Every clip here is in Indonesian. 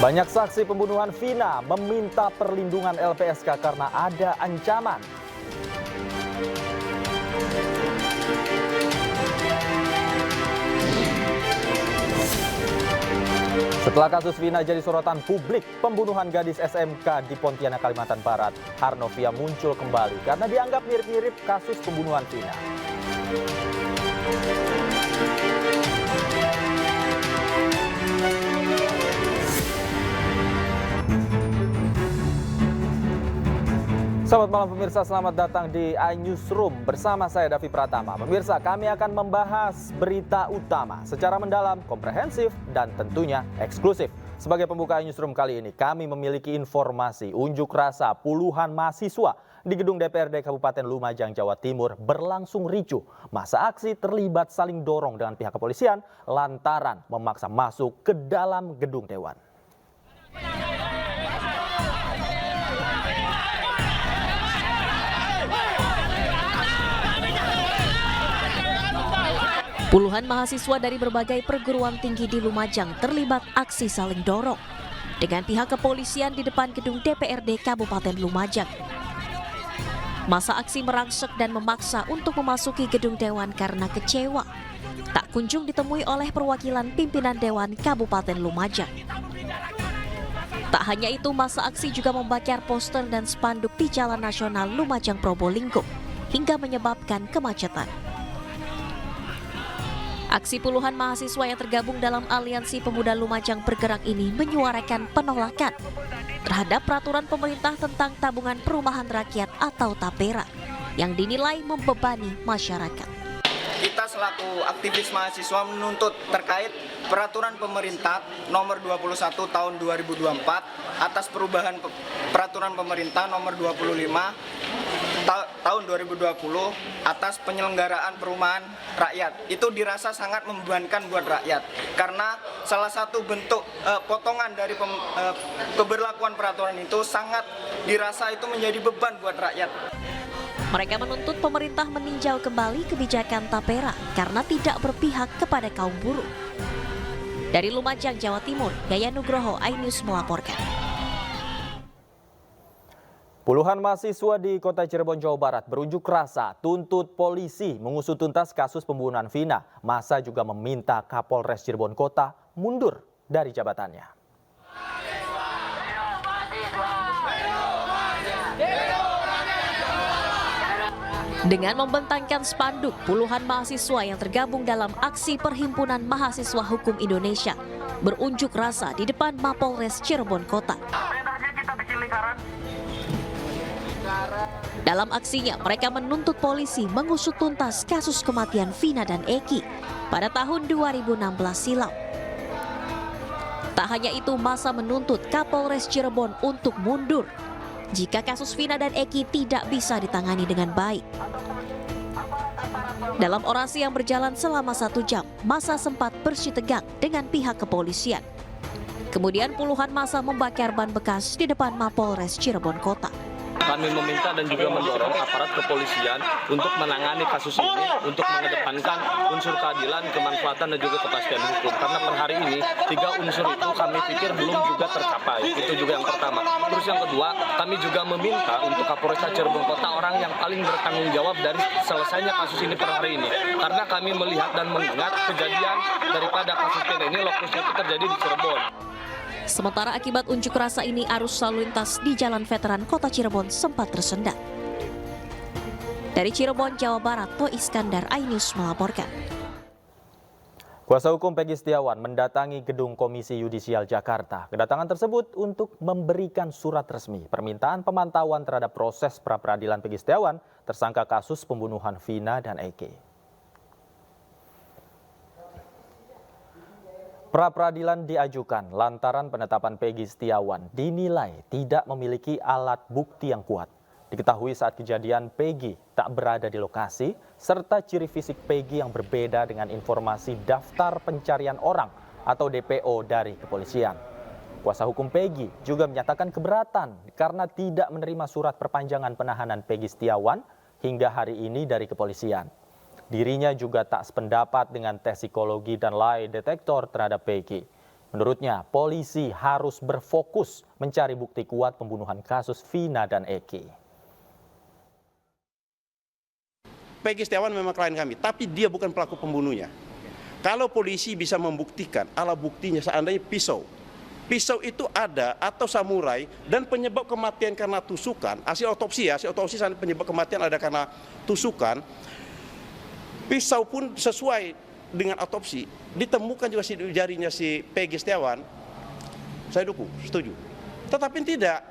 Banyak saksi pembunuhan Vina meminta perlindungan LPSK karena ada ancaman. Setelah kasus Vina jadi sorotan publik, pembunuhan gadis SMK di Pontianak, Kalimantan Barat, Harnovia muncul kembali karena dianggap mirip-mirip kasus pembunuhan Vina. Selamat malam pemirsa, selamat datang di iNewsroom bersama saya Davi Pratama. Pemirsa, kami akan membahas berita utama secara mendalam, komprehensif, dan tentunya eksklusif. Sebagai pembuka iNewsroom kali ini, kami memiliki informasi unjuk rasa puluhan mahasiswa di gedung DPRD Kabupaten Lumajang, Jawa Timur berlangsung ricuh. Masa aksi terlibat saling dorong dengan pihak kepolisian lantaran memaksa masuk ke dalam gedung dewan. Puluhan mahasiswa dari berbagai perguruan tinggi di Lumajang terlibat aksi saling dorong dengan pihak kepolisian di depan gedung DPRD Kabupaten Lumajang. Masa aksi merangsek dan memaksa untuk memasuki gedung dewan karena kecewa tak kunjung ditemui oleh perwakilan pimpinan Dewan Kabupaten Lumajang. Tak hanya itu, masa aksi juga membakar poster dan spanduk di Jalan Nasional Lumajang Probolinggo hingga menyebabkan kemacetan. Aksi puluhan mahasiswa yang tergabung dalam Aliansi Pemuda Lumajang Bergerak ini menyuarakan penolakan terhadap peraturan pemerintah tentang tabungan perumahan rakyat atau TAPERA yang dinilai membebani masyarakat. Kita selaku aktivis mahasiswa menuntut terkait peraturan pemerintah nomor 21 tahun 2024 atas perubahan peraturan pemerintah nomor 25 tahun 2020 atas penyelenggaraan perumahan rakyat. Itu dirasa sangat membebankan buat rakyat karena salah satu bentuk potongan dari keberlakuan peraturan itu sangat dirasa itu menjadi beban buat rakyat. Mereka menuntut pemerintah meninjau kembali kebijakan TAPERA karena tidak berpihak kepada kaum buruh. Dari Lumajang, Jawa Timur, Yaya Nugroho, iNews melaporkan. Puluhan mahasiswa di kota Cirebon, Jawa Barat berunjuk rasa tuntut polisi mengusut tuntas kasus pembunuhan Vina. Masa juga meminta Kapolres Cirebon Kota mundur dari jabatannya. Dengan membentangkan spanduk, puluhan mahasiswa yang tergabung dalam aksi Perhimpunan Mahasiswa Hukum Indonesia berunjuk rasa di depan Mapolres Cirebon Kota. Dalam aksinya, mereka menuntut polisi mengusut tuntas kasus kematian Vina dan Eki pada tahun 2016 silam. Tak hanya itu, massa menuntut Kapolres Cirebon untuk mundur jika kasus Vina dan Eki tidak bisa ditangani dengan baik. Dalam orasi yang berjalan selama 1 jam, massa sempat bersitegang dengan pihak kepolisian. Kemudian puluhan massa membakar ban bekas di depan Mapolres Cirebon Kota. Kami meminta dan juga mendorong aparat kepolisian untuk menangani kasus ini, untuk mengedepankan unsur keadilan, kemanfaatan, dan juga kepastian hukum. Karena per hari ini 3 unsur itu kami pikir belum juga tercapai. Itu juga yang pertama. Terus yang kedua, kami juga meminta untuk Kapolres Cirebon Kota orang yang paling bertanggung jawab dari selesainya kasus ini per hari ini. Karena kami melihat dan mengingat kejadian daripada kasus ini lokusnya itu terjadi di Cirebon. Sementara akibat unjuk rasa ini, arus lalu lintas di Jalan Veteran Kota Cirebon sempat tersendat. Dari Cirebon, Jawa Barat, To Iskandar, iNews melaporkan. Kuasa hukum Peggy Setiawan mendatangi gedung Komisi Yudisial Jakarta. Kedatangan tersebut untuk memberikan surat resmi permintaan pemantauan terhadap proses pra-peradilan Peggy Setiawan tersangka kasus pembunuhan Vina dan Eki. Pra-peradilan diajukan lantaran penetapan Peggy Setiawan dinilai tidak memiliki alat bukti yang kuat. Diketahui saat kejadian Peggy tak berada di lokasi, serta ciri fisik Peggy yang berbeda dengan informasi daftar pencarian orang atau DPO dari kepolisian. Kuasa hukum Peggy juga menyatakan keberatan karena tidak menerima surat perpanjangan penahanan Peggy Setiawan hingga hari ini dari kepolisian. Dirinya juga tak sependapat dengan tes psikologi dan lie detektor terhadap Peggy. Menurutnya, polisi harus berfokus mencari bukti kuat pembunuhan kasus Vina dan Eki. Peggy Setiawan memang klien kami, tapi dia bukan pelaku pembunuhnya. Kalau polisi bisa membuktikan, alat buktinya seandainya pisau itu ada atau samurai dan penyebab kematian karena tusukan, hasil otopsi penyebab kematian ada karena tusukan, pisau pun sesuai dengan otopsi, ditemukan juga jarinya si Peggy Setiawan, saya dukung, setuju. Tetapi tidak,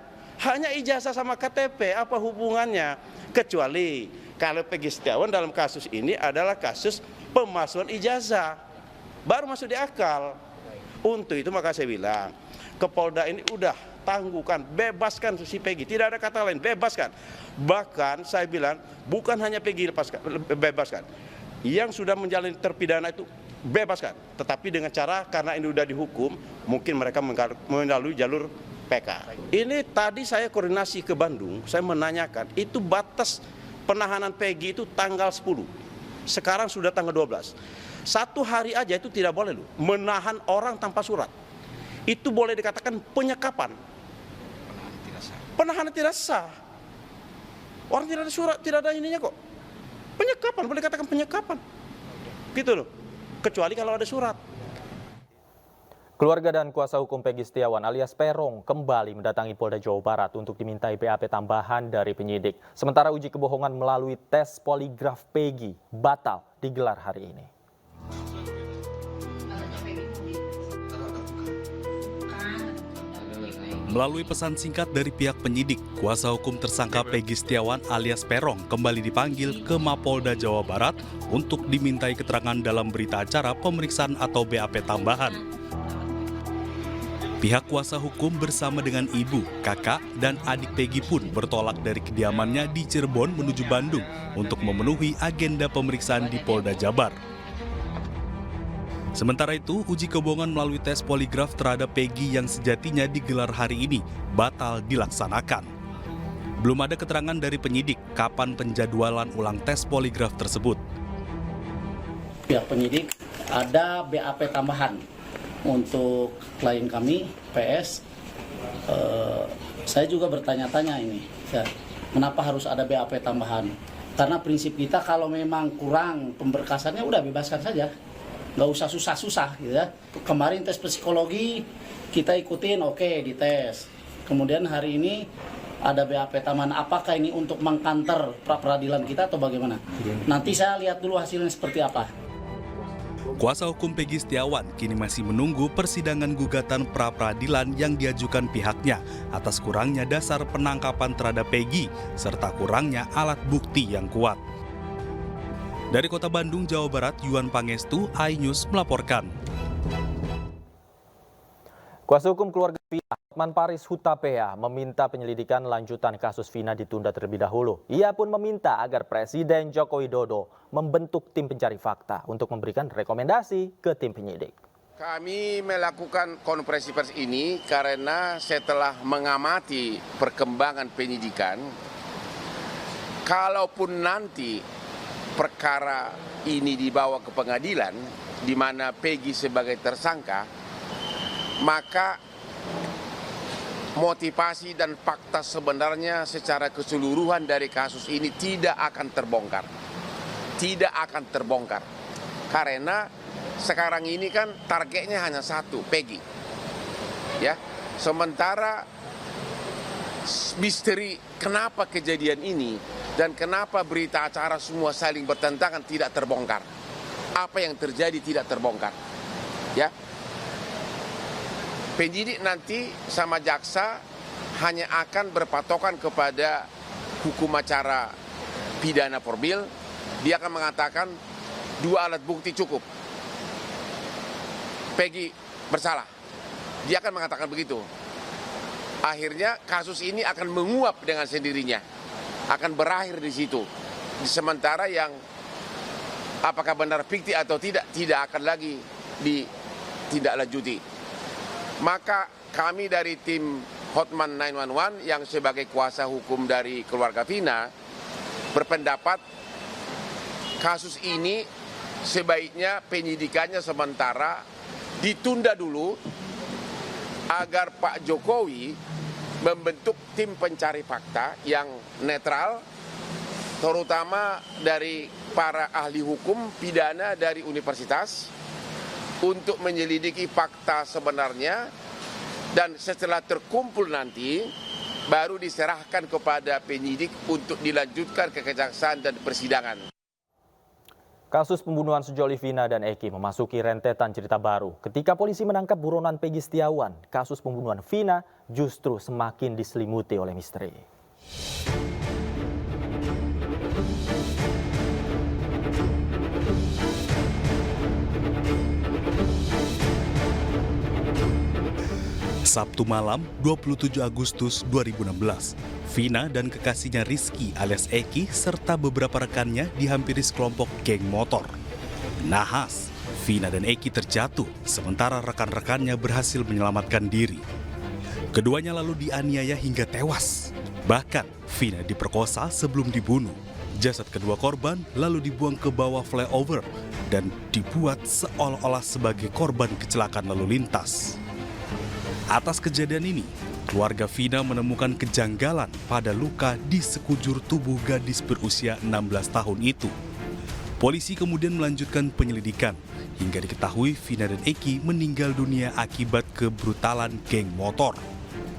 hanya ijazah sama KTP, apa hubungannya? Kecuali kalau Peggy Setiawan dalam kasus ini adalah kasus pemalsuan ijazah, baru masuk di akal. Untuk itu maka saya bilang, ke Polda ini udah tangguhkan, bebaskan si Peggy, tidak ada kata lain, bebaskan. Bahkan saya bilang, bukan hanya Peggy bebaskan, yang sudah menjalani terpidana itu bebaskan. Tetapi dengan cara, karena ini sudah dihukum, mungkin mereka melalui jalur PK. Ini tadi saya koordinasi ke Bandung, saya menanyakan, itu batas penahanan Peggy itu tanggal 10. Sekarang sudah tanggal 12. 1 hari aja itu tidak boleh loh, menahan orang tanpa surat. Itu boleh dikatakan penyekapan. Penahanan tidak sah. Orang tidak ada surat, tidak ada ininya kok. Penyekapan, boleh dikatakan penyekapan. Gitu loh. Kecuali kalau ada surat. Keluarga dan kuasa hukum Peggy Setiawan alias Peron kembali mendatangi Polda Jawa Barat untuk dimintai BAP tambahan dari penyidik. Sementara uji kebohongan melalui tes poligraf Peggy batal digelar hari ini. Melalui pesan singkat dari pihak penyidik, kuasa hukum tersangka Peggy Setiawan alias Peron kembali dipanggil ke Mapolda Jawa Barat untuk dimintai keterangan dalam berita acara pemeriksaan atau BAP tambahan. Pihak kuasa hukum bersama dengan ibu, kakak, dan adik Peggy pun bertolak dari kediamannya di Cirebon menuju Bandung untuk memenuhi agenda pemeriksaan di Polda Jabar. Sementara itu, uji kebohongan melalui tes poligraf terhadap Peggy yang sejatinya digelar hari ini batal dilaksanakan. Belum ada keterangan dari penyidik kapan penjadwalan ulang tes poligraf tersebut. Pihak penyidik ada BAP tambahan untuk klien kami, PS. Saya juga bertanya-tanya ini, kenapa harus ada BAP tambahan? Karena prinsip kita kalau memang kurang pemberkasannya udah bebaskan saja. Nggak usah susah-susah gitu ya. Kemarin tes psikologi kita ikutin, oke, dites. Kemudian hari ini ada BAP tambahan. Apakah ini untuk mengkanter pra-peradilan kita atau bagaimana? Nanti saya lihat dulu hasilnya seperti apa. Kuasa hukum Peggy Setiawan kini masih menunggu persidangan gugatan pra-peradilan yang diajukan pihaknya atas kurangnya dasar penangkapan terhadap Peggy serta kurangnya alat bukti yang kuat. Dari Kota Bandung, Jawa Barat, Yuan Pangestu, iNews melaporkan. Kuasa hukum keluarga Vina, Hotman Paris Hutapea, meminta penyelidikan lanjutan kasus Vina ditunda terlebih dahulu. Ia pun meminta agar Presiden Joko Widodo membentuk tim pencari fakta untuk memberikan rekomendasi ke tim penyidik. Kami melakukan konferensi pers ini karena setelah mengamati perkembangan penyidikan, kalaupun nanti perkara ini dibawa ke pengadilan, di mana Peggy sebagai tersangka, maka motivasi dan fakta sebenarnya secara keseluruhan dari kasus ini tidak akan terbongkar. Tidak akan terbongkar. Karena sekarang ini kan targetnya hanya satu, Peggy. Ya, sementara misteri kenapa kejadian ini dan kenapa berita acara semua saling bertentangan tidak terbongkar. Apa yang terjadi tidak terbongkar. Ya. Penyidik nanti sama jaksa hanya akan berpatokan kepada hukum acara pidana formil. Dia akan mengatakan 2 alat bukti cukup. Peggy bersalah. Dia akan mengatakan begitu. Akhirnya kasus ini akan menguap dengan sendirinya. Akan berakhir di situ. Sementara yang apakah benar fiktif atau tidak akan lagi ditindaklanjuti. Maka kami dari tim Hotman 911 yang sebagai kuasa hukum dari keluarga Vina berpendapat kasus ini sebaiknya penyidikannya sementara ditunda dulu agar Pak Jokowi membentuk tim pencari fakta yang netral, terutama dari para ahli hukum pidana dari universitas, untuk menyelidiki fakta sebenarnya, dan setelah terkumpul nanti baru diserahkan kepada penyidik untuk dilanjutkan ke kejaksaan dan persidangan. Kasus pembunuhan sejoli Vina dan Eki memasuki rentetan cerita baru. Ketika polisi menangkap buronan Peggy Setiawan, kasus pembunuhan Vina justru semakin diselimuti oleh misteri. Sabtu malam 27 Agustus 2016, Vina dan kekasihnya Rizky alias Eki serta beberapa rekannya dihampiri sekelompok geng motor. Nahas, Vina dan Eki terjatuh sementara rekan-rekannya berhasil menyelamatkan diri. Keduanya lalu dianiaya hingga tewas. Bahkan Vina diperkosa sebelum dibunuh. Jasad kedua korban lalu dibuang ke bawah flyover dan dibuat seolah-olah sebagai korban kecelakaan lalu lintas. Atas kejadian ini, keluarga Vina menemukan kejanggalan pada luka di sekujur tubuh gadis berusia 16 tahun itu. Polisi kemudian melanjutkan penyelidikan hingga diketahui Vina dan Eki meninggal dunia akibat kebrutalan geng motor.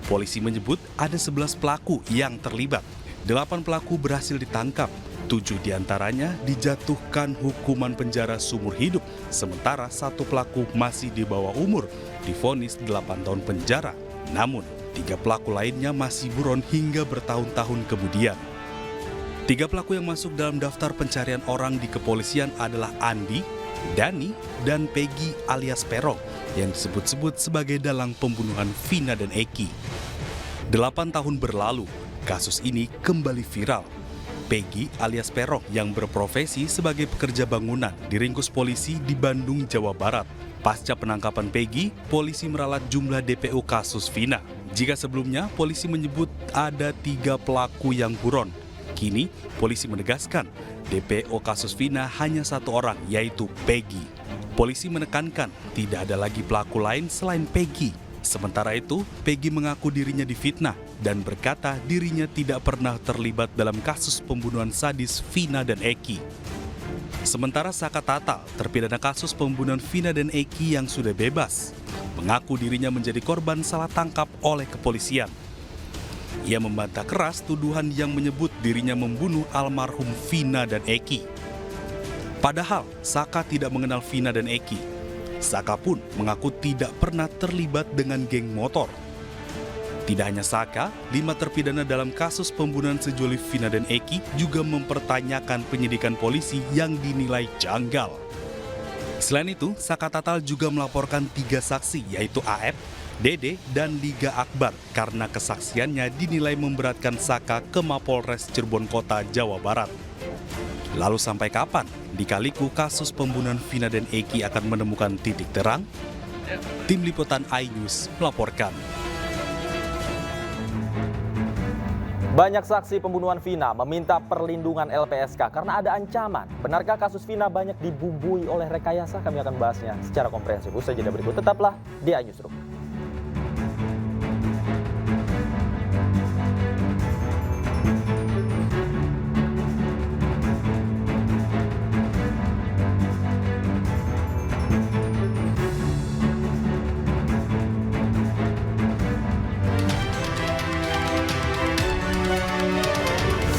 Polisi menyebut ada 11 pelaku yang terlibat. 8 pelaku berhasil ditangkap. 7 diantaranya dijatuhkan hukuman penjara seumur hidup, sementara 1 pelaku masih di bawah umur, divonis 8 tahun penjara. Namun, 3 pelaku lainnya masih buron hingga bertahun-tahun kemudian. 3 pelaku yang masuk dalam daftar pencarian orang di kepolisian adalah Andi, Dani, dan Peggy alias Peron yang disebut-sebut sebagai dalang pembunuhan Vina dan Eki. 8 tahun berlalu, kasus ini kembali viral. Peggy alias Peron yang berprofesi sebagai pekerja bangunan diringkus polisi di Bandung, Jawa Barat. Pasca penangkapan Peggy, polisi meralat jumlah DPO kasus Vina. Jika sebelumnya polisi menyebut ada 3 pelaku yang buron, kini polisi menegaskan DPO kasus Vina hanya 1 orang, yaitu Peggy. Polisi menekankan tidak ada lagi pelaku lain selain Peggy. Sementara itu, Peggy mengaku dirinya difitnah dan berkata dirinya tidak pernah terlibat dalam kasus pembunuhan sadis Vina dan Eki. Sementara Saka Tatal, terpidana kasus pembunuhan Vina dan Eki yang sudah bebas, mengaku dirinya menjadi korban salah tangkap oleh kepolisian. Ia membantah keras tuduhan yang menyebut dirinya membunuh almarhum Vina dan Eki. Padahal, Saka tidak mengenal Vina dan Eki. Saka pun mengaku tidak pernah terlibat dengan geng motor. Tidak hanya Saka, 5 terpidana dalam kasus pembunuhan sejoli Vina dan Eki juga mempertanyakan penyidikan polisi yang dinilai janggal. Selain itu, Saka Tatal juga melaporkan 3 saksi yaitu AF, Dede, dan Liga Akbar karena kesaksiannya dinilai memberatkan Saka ke Mapolres Cirebon Kota, Jawa Barat. Lalu sampai kapan Lika-liku kasus pembunuhan Vina dan Eki akan menemukan titik terang? Tim Liputan iNews melaporkan. Banyak saksi pembunuhan Vina meminta perlindungan LPSK karena ada ancaman. Benarkah kasus Vina banyak dibumbui oleh rekayasa? Kami akan bahasnya secara komprehensif. Usai jeda berikut, tetaplah di iNewsroom.